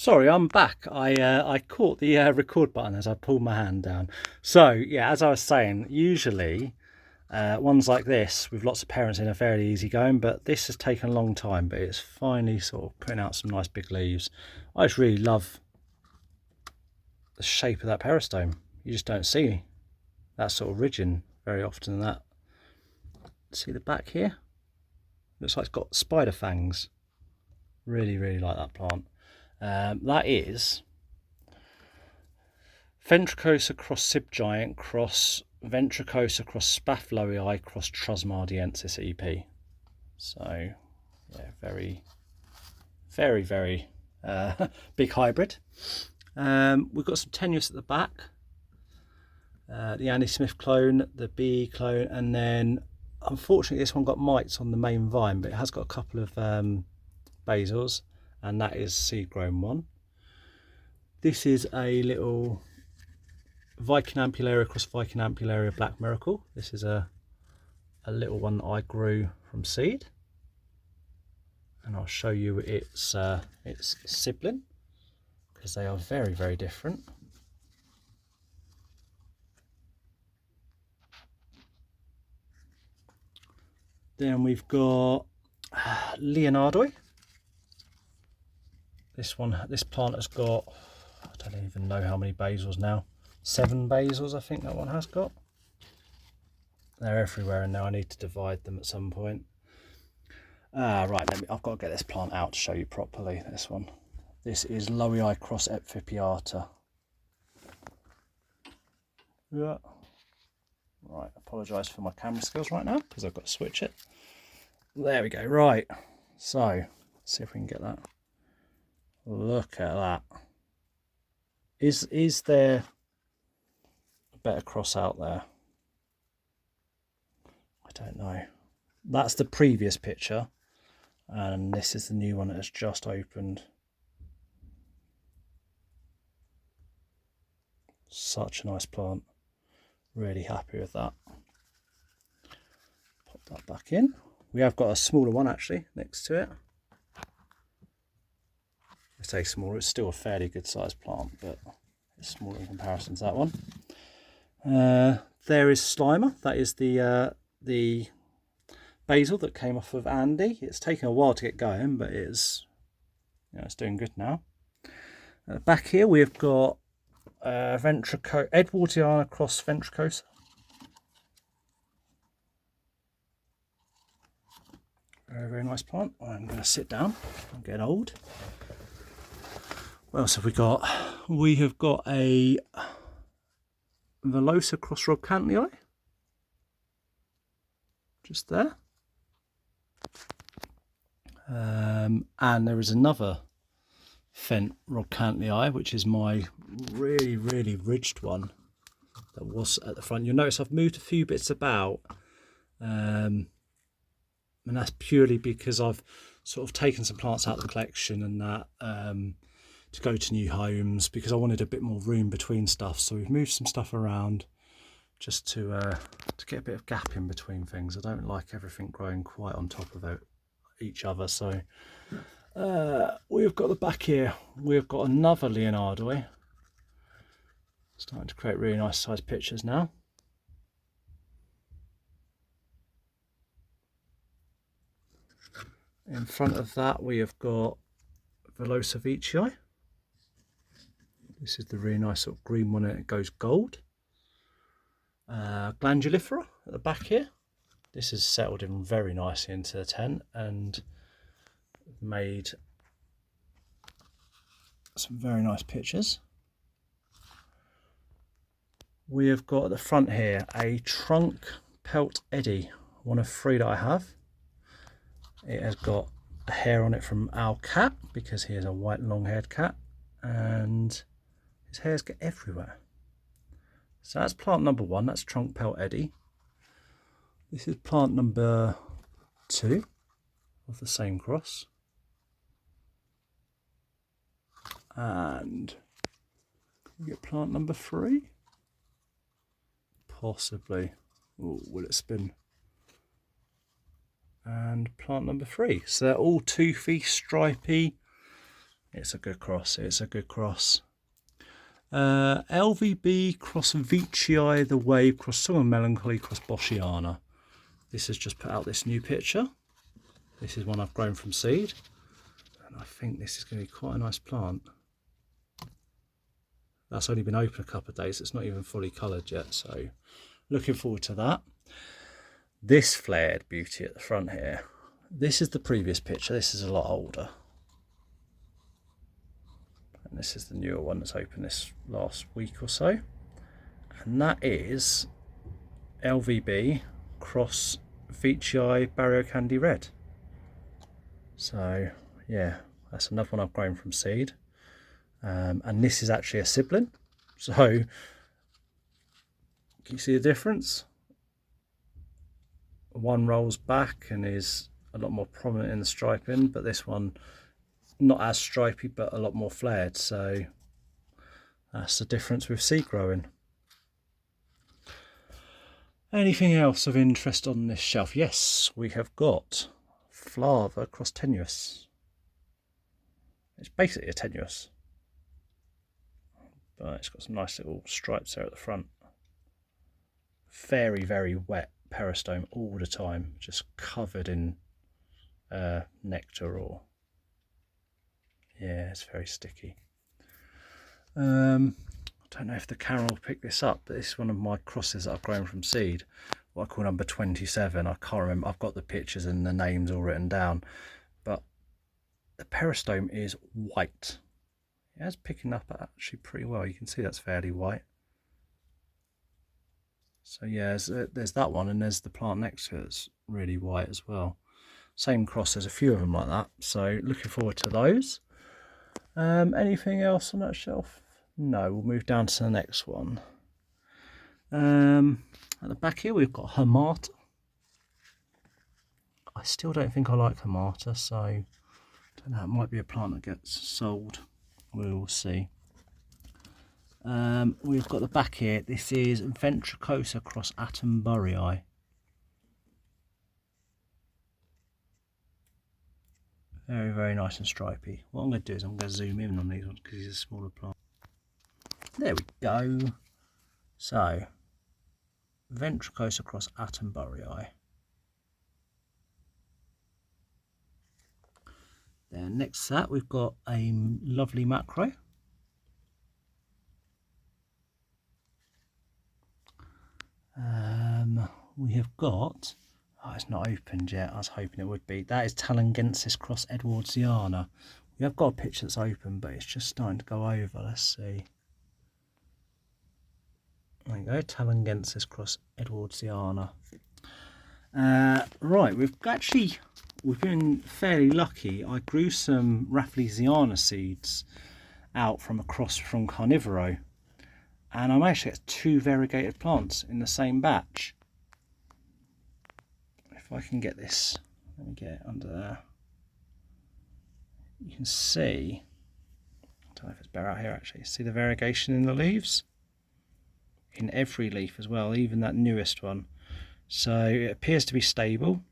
Sorry, I'm back. I caught the record button as I pulled my hand down. So yeah, as I was saying, usually ones like this with lots of parents in are fairly easy going, but this has taken a long time, but it's finally sort of putting out some nice big leaves. I just really love the shape of that peristome. You just don't see that sort of ridging very often. That, see the back here? Looks like it's got spider fangs. Really, really like that plant. That is Ventricosa cross Sibgiant cross Ventricosa cross Spathloii cross Trusmardiensis EP. So, yeah, very, very, very big hybrid. We've got some tenuous at the back. The Andy Smith clone, the BE clone, and then unfortunately this one got mites on the main vine, but it has got a couple of basils, and that is seed grown one. This is a little Viking Ampullaria cross Viking Ampullaria Black Miracle. This is a little one that I grew from seed, and I'll show you its sibling because they are very, very different. Then we've got Leonardo. This plant has got, I don't even know how many basils now. 7 basils I think that one has got. They're everywhere and now I need to divide them at some point. Right, I've got to get this plant out to show you properly, this one. This is Lowii cross Epiphypiata. Yeah. Right, apologise for my camera skills right now because I've got to switch it. There we go, right. So, let's see if we can get that. Look at that. Is there a better cross out there? I don't know. That's the previous picture, and this is the new one that has just opened. Such a nice plant. Really happy with that. Pop that back in. We have got a smaller one actually next to it. I say smaller, it's still a fairly good sized plant, but it's smaller in comparison to that one. There is Slimer. That is the basil that came off of Andy. It's taken a while to get going, but it's doing good now. Back here we've got Edwardiana cross Ventricosa. Very, very nice plant. I'm going to sit down. I'm getting old. What else have we got? We have got a Velosa cross Rodcantlii. Just there. And there is another Fent Rodcantlii, which is my really, really ridged one that was at the front. You'll notice I've moved a few bits about. And that's purely because I've sort of taken some plants out of the collection and that to go to new homes because I wanted a bit more room between stuff. So we've moved some stuff around just to get a bit of gap in between things. I don't like everything growing quite on top of each other. So we've got the back here. We've got another Leonardo. Starting to create really nice sized pictures now. In front of that we have got Velosa Veitchii. This is the really nice sort of green one and it goes gold. Glandulifera at the back here. This has settled in very nicely into the tent and made some very nice pictures. We have got at the front here a Trunk Pelt Eddy, one of 3 that I have. It has got a hair on it from our cat because he is a white long-haired cat and his hairs get everywhere. So that's plant number 1, that's Trunk Pelt Eddy. This is plant number 2 of the same cross. And can we get plant number 3? Possibly. Oh, will it spin? And plant number 3. So they're all toothy, stripy. It's a good cross. It's a good cross. LVB cross Veitchii the Wave cross Song of Melancholy cross Boschiana. This has just put out this new picture. This is one I've grown from seed, and I think this is going to be quite a nice plant. That's only been open a couple of days. It's not even fully coloured yet, so looking forward to that. This flared beauty at the front here. This is the previous picture. This is a lot older. And this is the newer one that's opened this last week or so. And that is LVB cross Veitchii Barrio Candy Red. So yeah, that's another one I've grown from seed. And this is actually a sibling. So can you see the difference? One rolls back and is a lot more prominent in the striping, but this one not as stripy but a lot more flared. So that's the difference with seed growing. Anything else of interest on this shelf? Yes, we have got Flava cross Tenuous. It's basically a tenuous, but it's got some nice little stripes there at the front. Very, very wet peristome all the time, just covered in nectar, or yeah, it's very sticky. I don't know if the camera will pick this up, but this is one of my crosses that I've grown from seed, what I call number 27. I can't remember, I've got the pictures and the names all written down, but the peristome is white. Yeah, it's picking up actually pretty well. You can see that's fairly white. So yeah, there's that one, and there's the plant next to it that's really white as well. Same cross, there's a few of them like that. So looking forward to those. Anything else on that shelf? No, we'll move down to the next one. At the back here we've got Hamata. I still don't think I like Hamata, so I don't know, it might be a plant that gets sold. We'll see. We've got the back here. This is Ventricosa cross Attenborii. Very, very nice and stripy. What I'm going to do is I'm going to zoom in on these ones because he's a smaller plant. There we go. So, Ventricosa cross Attenborii. Then next to that we've got a lovely macro. We have got, oh, it's not opened yet. I was hoping it would be. That is Talangensis cross Edwardsiana. We have got a picture that's open, but it's just starting to go over. Let's see. There you go, Talangensis cross Edwardsiana. Right, we've been fairly lucky. I grew some Rafflesiana seeds out from a cross from Carnivoro, and I managed to get 2 variegated plants in the same batch. If I can get this, let me get it under there. You can see, I don't know if it's better out here actually, see the variegation in the leaves? In every leaf as well, even that newest one. So it appears to be stable.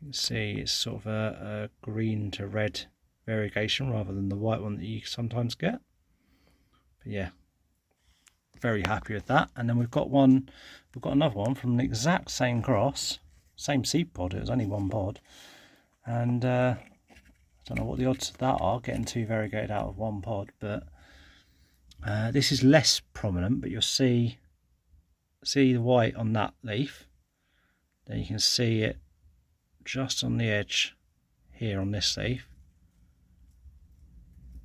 You can see it's sort of a green to red variegation rather than the white one that you sometimes get. But yeah, very happy with that. And then we've got another one from the exact same cross, same seed pod. It was only one pod, and I don't know what the odds of that are, getting 2 variegated out of one pod, but this is less prominent. But you'll see the white on that leaf. Then you can see it just on the edge here on this leaf,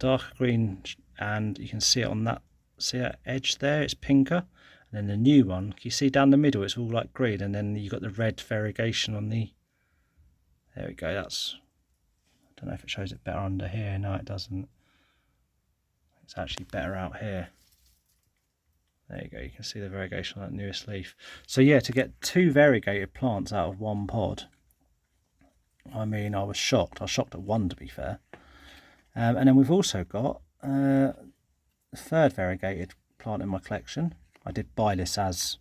darker green, and you can see it on that. See that edge there, it's pinker. And then the new one, can you see down the middle, it's all like green, and then you've got the red variegation on the, there we go. That's, I don't know if it shows it better under here. No, it doesn't. It's actually better out here. There you go, you can see the variegation on that newest leaf. So yeah, to get 2 variegated plants out of one pod, I mean, I was shocked. I was shocked at one, to be fair. And then we've also got the 3rd variegated plant in my collection. I did buy this as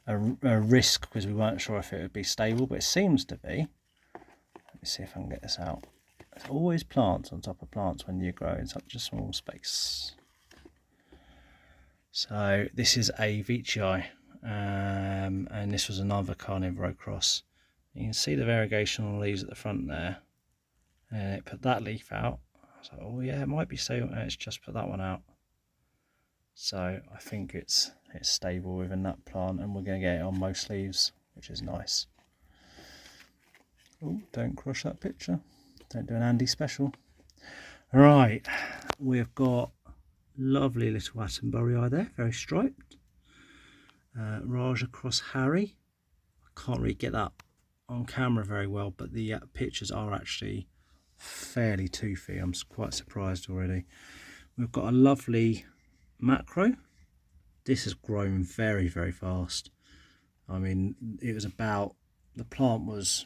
a risk because we weren't sure if it would be stable, but it seems to be. Let me see if I can get this out. There's always plants on top of plants when you grow in such a small space. So this is a Veitchii, and this was another carnivore cross. You can see the variegation on the leaves at the front there, and it put that leaf out. I was like, oh yeah, it might be stable, and it's just put that one out. So I think it's stable within that plant, and we're going to get it on most leaves, which is nice. Oh, don't crush that picture. Don't do an Andy special. Right, we've got lovely little Attenborough there, very striped. Raja cross Harry. I can't really get that on camera very well, but the pictures are actually fairly toothy. I'm quite surprised already. We've got a lovely macro. This has grown very, very fast. I mean, it was about, the plant was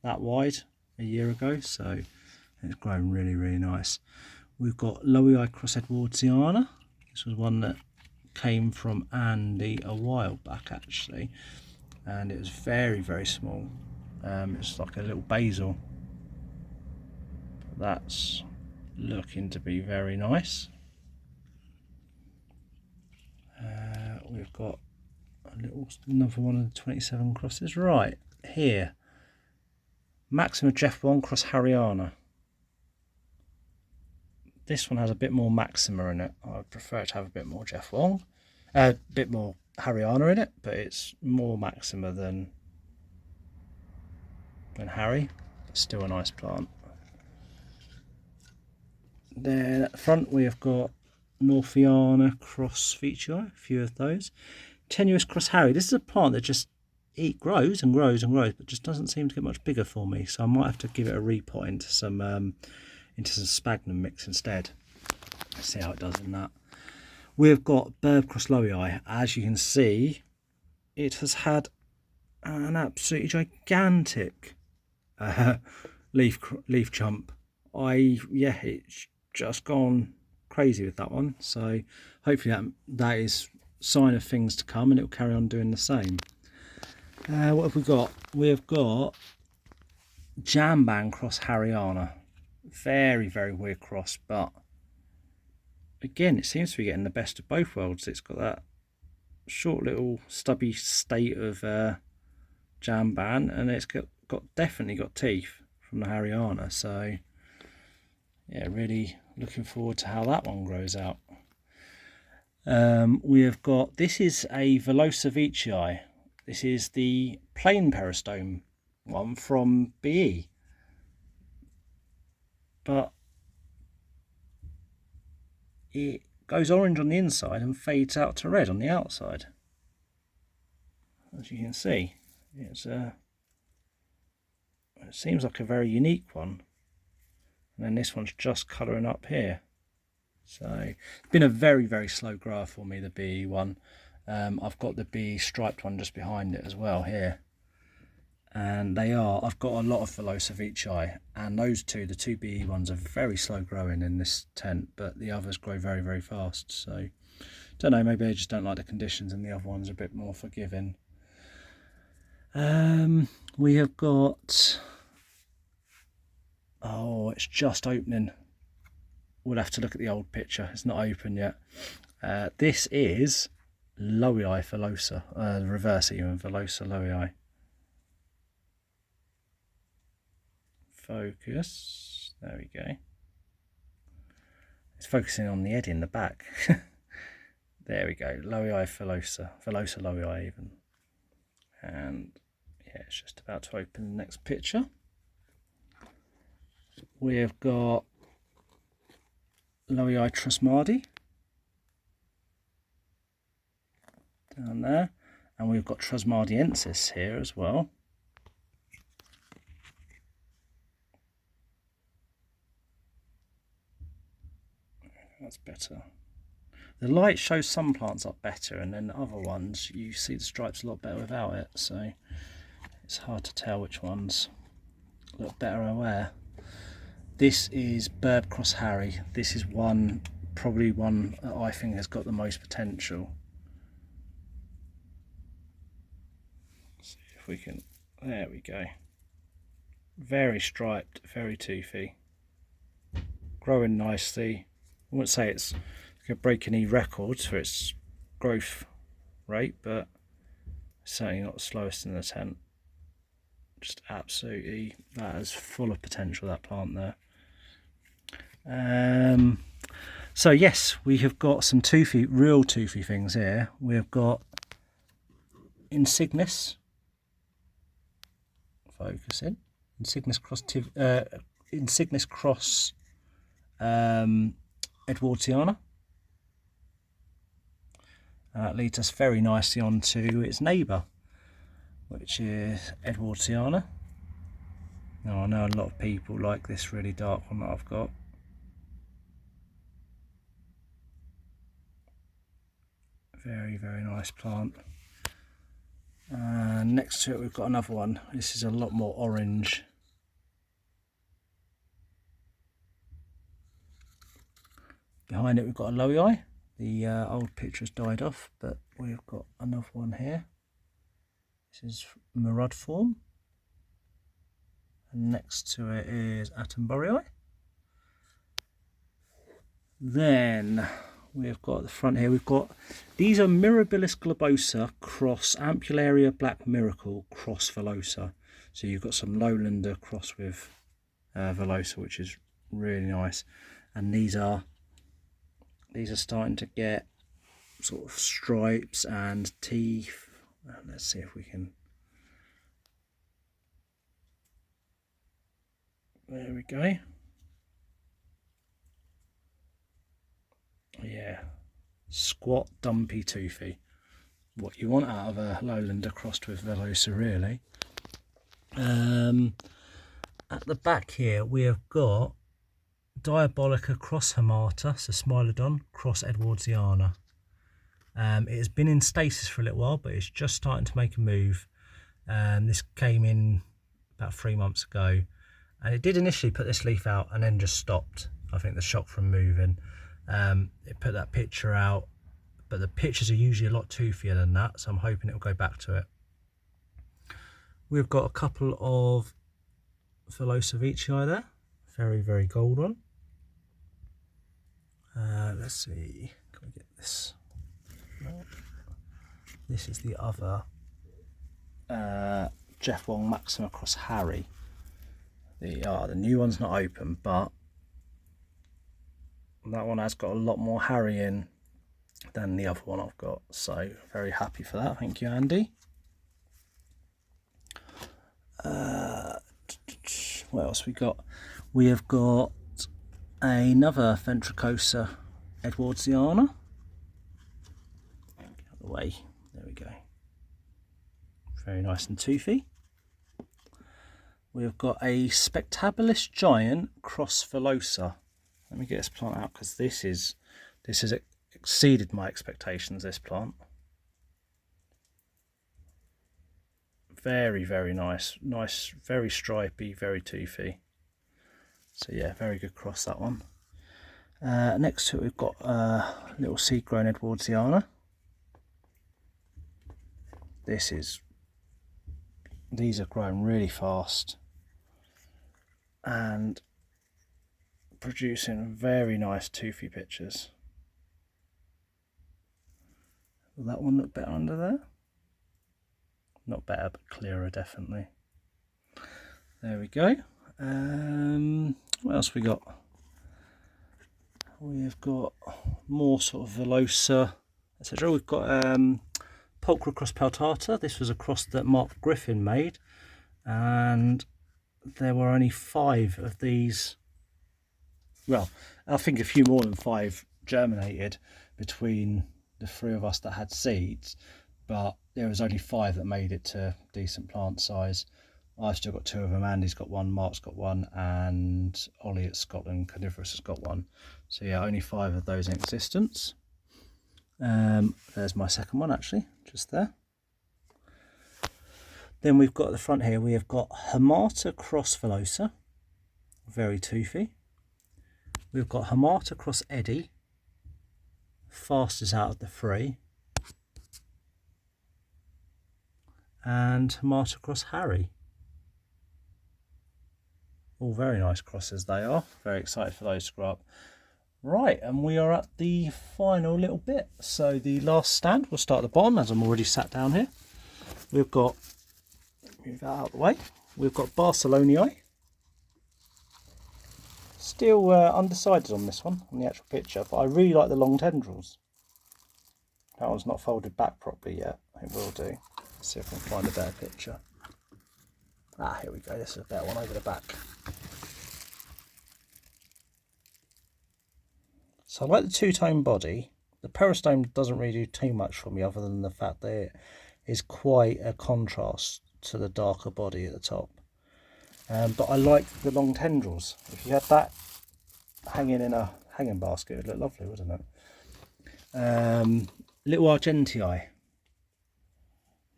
that wide a year ago, so it's grown really, really nice. We've got Lowii cross Edwardsiana. This was one that came from Andy a while back actually, and it was very, very small. It's like a little basil. But that's looking to be very nice. We've got another one of the 27 crosses right here. Maxima Jeff Wong cross Haryana. This one has a bit more Maxima in it. I would prefer to have a bit more Jeff Wong, a bit more Haryana in it, but it's more Maxima than Harry. But still a nice plant. Then at the front we have got Northiana cross Veitchii, a few of those. Tenuous cross Harry. This is a plant that just grows and grows and grows, but just doesn't seem to get much bigger for me. So I might have to give it a repot into some sphagnum mix instead. Let's see how it does in that. We've got Burb cross Lowii. As you can see, it has had an absolutely gigantic leaf chump. It's just gone crazy with that one. So hopefully that is sign of things to come, and it will carry on doing the same. What have we got? We've got Jamban cross Haryana. Very, very weird cross, but again, it seems to be getting the best of both worlds. It's got that short little stubby state of Jamban, and it's definitely got teeth from the Haryana. So yeah, really looking forward to how that one grows out. We have got, this is a Velosa Veitchii. This is the plain peristome one from BE, but it goes orange on the inside and fades out to red on the outside. As you can see, it seems like a very unique one. And then this one's just colouring up here. So it's been a very, very slow grower for me, the BE one. I've got the BE striped one just behind it as well here. And I've got a lot of Velosa Veitchii, and those the two BE ones are very slow growing in this tent, but the others grow very, very fast. So don't know, maybe I just don't like the conditions and the other ones are a bit more forgiving. We have got, oh, it's just opening. We'll have to look at the old picture. It's not open yet. This is Lowii Velosa, reverse even, Velosa Lowii. Focus, there we go. It's focusing on the head in the back. There we go, Lowii Velosa Lowii even. And yeah, it's just about to open the next picture. We've got Lowii Trusmardi down there, and we've got Trusmardiensis here as well. That's better. The light shows some plants up better, and then other ones you see the stripes a lot better without it, so it's hard to tell which ones look better or where. This is Burb cross Harry. This is probably one that I think has got the most potential. Let's see if we can, there we go. Very striped, very toothy. growing nicely. I wouldn't say it's going to break any records for its growth rate, but certainly not the slowest in the tent. Just absolutely, that is full of potential, that plant there. So yes, we have got some toothy, real toothy things here. We have got Insignis, focus in, Insignis cross Edwardiana. And that leads us very nicely on to its neighbour, which is Edwardiana. Now I know a lot of people like this really dark one that I've got. Very, very nice plant. And next to it we've got another one. This is a lot more orange. Behind it we've got a Lowii. The old picture has died off, but we've got another one here. This is Murad form. And next to it is Atomborii. Then we've got at the front here, we've got, these are Mirabilis globosa cross Ampullaria Black Miracle cross Velosa. So you've got some Lowlander cross with Velosa, which is really nice. And these are starting to get sort of stripes and teeth. Let's see if we can. There we go. Yeah, squat, dumpy, toothy. What you want out of a Lowlander crossed with Velosa, really. At the back here, we have got Diabolica cross Hamata, so Smilodon cross Edwardiana. It has been in stasis for a little while, but it's just starting to make a move. This came in about 3 months ago, and it did initially put this leaf out and then just stopped. I think the shock from moving. It put that picture out, but the pictures are usually a lot toothier than that, so I'm hoping it'll go back to it. We've got a couple of Velosavicii there, very, very gold one. Let's see, can we get this? This is the other Jeff Wong Maxima cross Harry. The new one's not open, but that one has got a lot more Harry in than the other one I've got, so very happy for that. Thank you, Andy. What else we got? We have got another Ventricosa Edwardiana. Get out of the way. There we go. Very nice and toothy. We have got a Spectabilis Giant cross Velosa. Let me get this plant out because this has exceeded my expectations, this plant. Very, very nice. Nice, very stripy, very toothy. So yeah, very good cross, that one. Next to it we've got a little seed grown Edwardiana. These are growing really fast and producing very nice toothy pictures. Will that one look better under there? Not better, but clearer, definitely. There we go. What else we got? We've got more sort of Velosa, etc. We've got Pulchra cross Peltata. This was a cross that Mark Griffin made, and there were only 5 of these. Well, I think a few more than 5 germinated between the 3 of us that had seeds, but there was only 5 that made it to decent plant size. I've still got 2 of them. Andy's got 1, Mark's got 1, and Ollie at Scotland Carnivorous has got 1. So yeah, only 5 of those in existence. There's my second one, actually, just there. Then we've got at the front here, we have got Hamata cross Velosa, very toothy. We've got Hamata cross Eddie, fastest out of the 3. And Hamata cross Harry. All very nice crosses they are. Very excited for those to grow up. Right, and we are at the final little bit. So the last stand, we'll start at the bottom as I'm already sat down here. We've got, move that out of the way, we've got Barcelonii. Still undecided on this one, on the actual picture, but I really like the long tendrils. That one's not folded back properly yet. It will do. Let's see if I can find a better picture. Ah, here we go. This is a better one over the back. So I like the two-tone body. The peristome doesn't really do too much for me other than the fact that it is quite a contrast to the darker body at the top. But I like the long tendrils. If you had that hanging in a hanging basket, it would look lovely, wouldn't it? Little Argentii.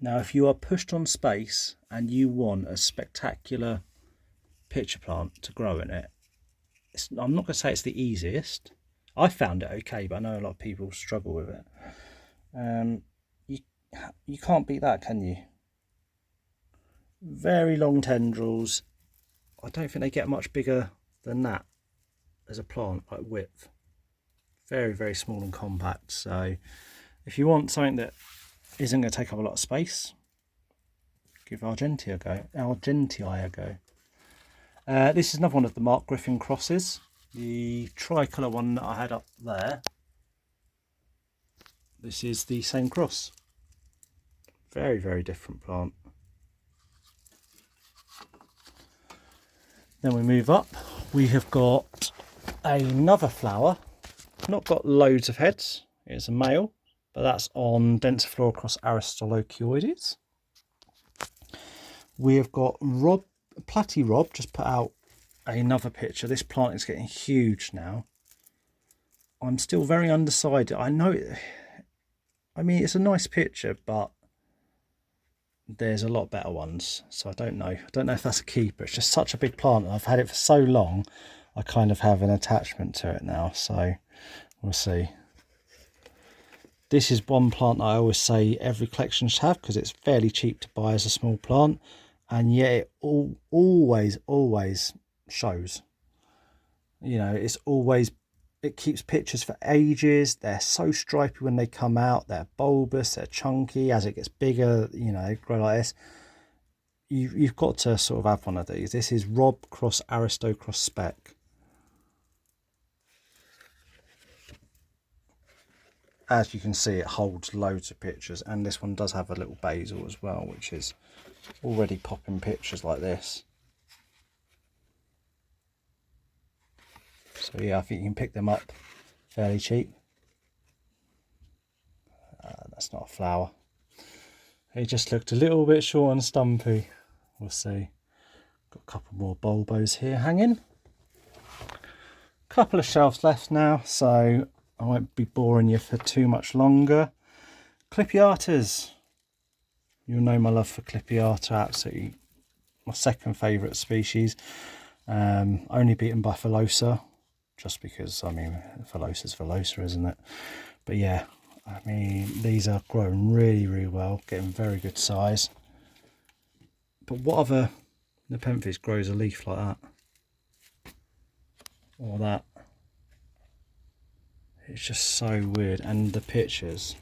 Now, if you are pushed on space and you want a spectacular pitcher plant to grow in it, I'm not going to say it's the easiest. I found it okay, but I know a lot of people struggle with it. You can't beat that, can you? Very long tendrils. I don't think they get much bigger than that as a plant, like width. Very, very small and compact. So if you want something that isn't going to take up a lot of space, give Argentii a go. This is another one of the Mark Griffin crosses. The tricolour one that I had up there. This is the same cross. Very, very different plant. Then we move up. We have got another flower. Not got loads of heads. It's a male, but that's on Densiflora cross Aristolochioides. We have got Platy Rob just put out another picture. This plant is getting huge now. I'm still very undecided. I know I mean, it's a nice picture, but there's a lot better ones. So I don't know. I don't know if that's a keeper. It's just such a big plant. I've had it for so long. I kind of have an attachment to it now. So we'll see. This is one plant I always say every collection should have because it's fairly cheap to buy as a small plant. And yet it always shows. You know, it's always, it keeps pictures for ages. They're so stripy when they come out. They're bulbous, they're chunky. As it gets bigger, you know, grow like this. You've got to sort of have one of these. This is Rob cross Aristo cross Spec. As you can see, it holds loads of pictures, and this one does have a little basil as well, which is already popping pictures like this. So yeah, I think you can pick them up fairly cheap. That's not a flower. It just looked a little bit short and stumpy. We'll see. Got a couple more bulbos here hanging. Couple of shelves left now, so I won't be boring you for too much longer. Clippiatas. You'll know my love for Clippiata, absolutely my second favourite species. Only beaten by Phalosa, just because, I mean, Phalosa's Phalosa, isn't it? But yeah, I mean, these are growing really, really well, getting very good size. But what other Nepenthes grows a leaf like that? Or that? It's just so weird. And the pictures.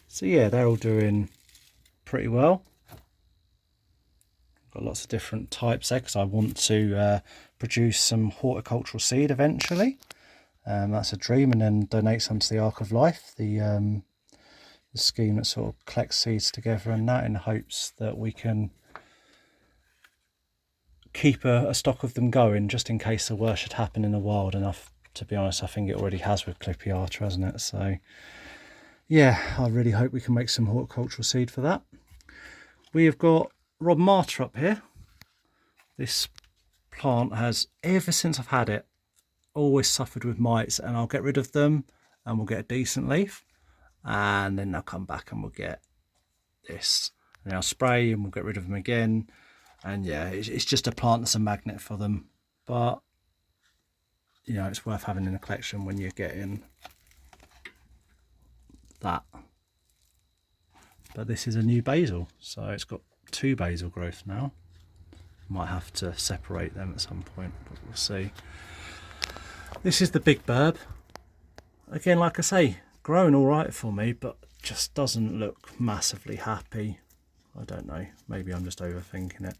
So yeah, they're all doing pretty well. Got lots of different types there because I want to produce some horticultural seed eventually. That's a dream, and then donate some to the Ark of Life, the scheme that sort of collects seeds together, and that in hopes that we can keep a stock of them going just in case the worst should happen in the wild. And to be honest, I think it already has with Clippiata, hasn't it? So yeah, I really hope we can make some horticultural seed for that. We have got Rob Martyr up here. This plant has, ever since I've had it, always suffered with mites, and I'll get rid of them and we'll get a decent leaf, and then they'll come back and we'll get this, and then I'll spray and we'll get rid of them again. And yeah, it's just a plant that's a magnet for them, but you know, it's worth having in a collection when you're getting that. but this is a new basil, so it's got 2 basil growths now. Might have to separate them at some point, but we'll see. This is the big burb. Again, like I say, growing all right for me, but just doesn't look massively happy. I don't know, maybe I'm just overthinking it.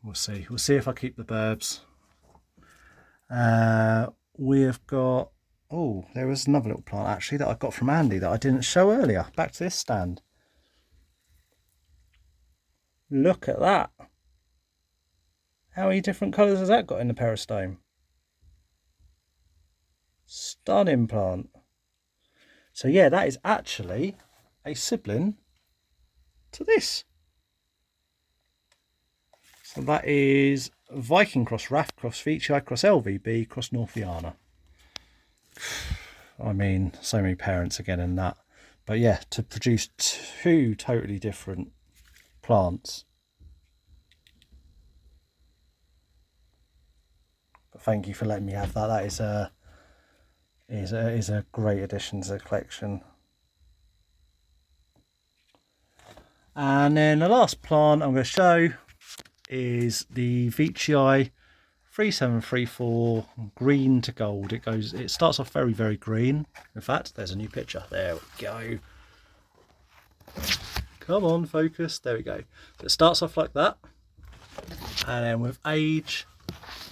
We'll see. We'll see if I keep the burbs. We have got, oh, there was another little plant actually that I got from Andy that I didn't show earlier. Back to this stand. Look at that. How many different colours has that got in the peristome? Stunning plant. So yeah, that is actually a sibling to this. So that is Viking cross Raft cross Veitchii cross LVB cross Northiana. I mean, so many parents again in that. But yeah, to produce 2 totally different plants. But thank you for letting me have that. That is a great addition to the collection. And then the last plant I'm going to show is the Veitchii 3734 green to gold. It starts off very, very green. In fact, there's a new picture. There we go. Come on, focus. There we go. So it starts off like that, and then with age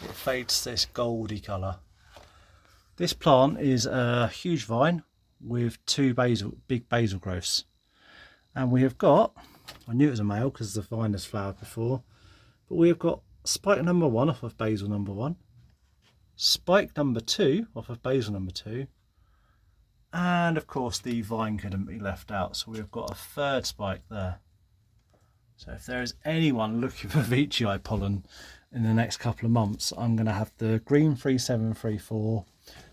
it fades to this goldy colour. This plant is a huge vine with 2 big basil growths, and we have got, I knew it was a male because the vine has flowered before, but we have got spike number 1 off of basil number 1, spike number 2 off of basil number 2, and of course the vine couldn't be left out, so we've got a 3rd spike there. So if there is anyone looking for Veitchii pollen in the next couple of months, I'm going to have the green 3734,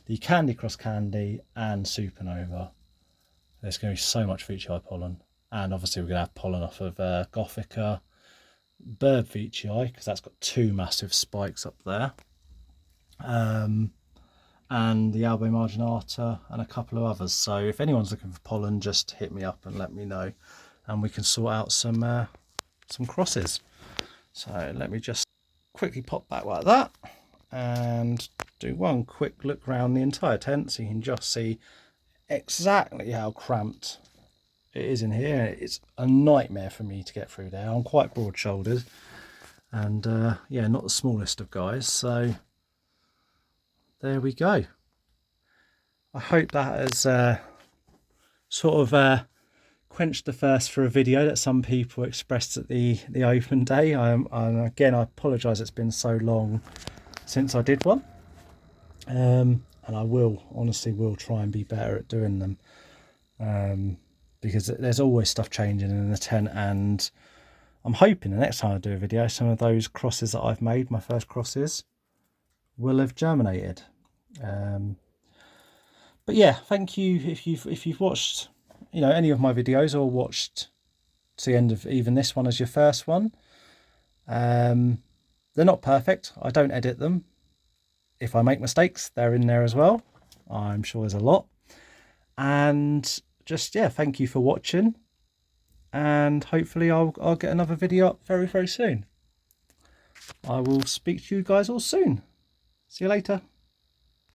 the Candy Cross Candy, and Supernova. There's going to be so much Veitchii pollen, and obviously we're going to have pollen off of Gothica, Bird Veitchii, because that's got 2 massive spikes up there, and the Albo Marginata and a couple of others. So if anyone's looking for pollen, just hit me up and let me know, and we can sort out some crosses. So let me just quickly pop back like that and do one quick look around the entire tent so you can just see exactly how cramped it is in here. It's a nightmare for me to get through there. I'm quite broad shouldered, and yeah, not the smallest of guys, so there we go. I hope that has sort of quenched the thirst for a video that some people expressed at the open day. Again, I apologise it's been so long since I did one, and I honestly will try and be better at doing them, because there's always stuff changing in the tent, and I'm hoping the next time I do a video, some of those crosses that I've made, my first crosses, will have germinated. But yeah, thank you if you've watched, you know, any of my videos, or watched to the end of even this one as your first one. They're not perfect. I don't edit them. If I make mistakes, they're in there as well. I'm sure there's a lot. And just, yeah, thank you for watching, and hopefully I'll get another video up very, very soon. I will speak to you guys all soon. See you later.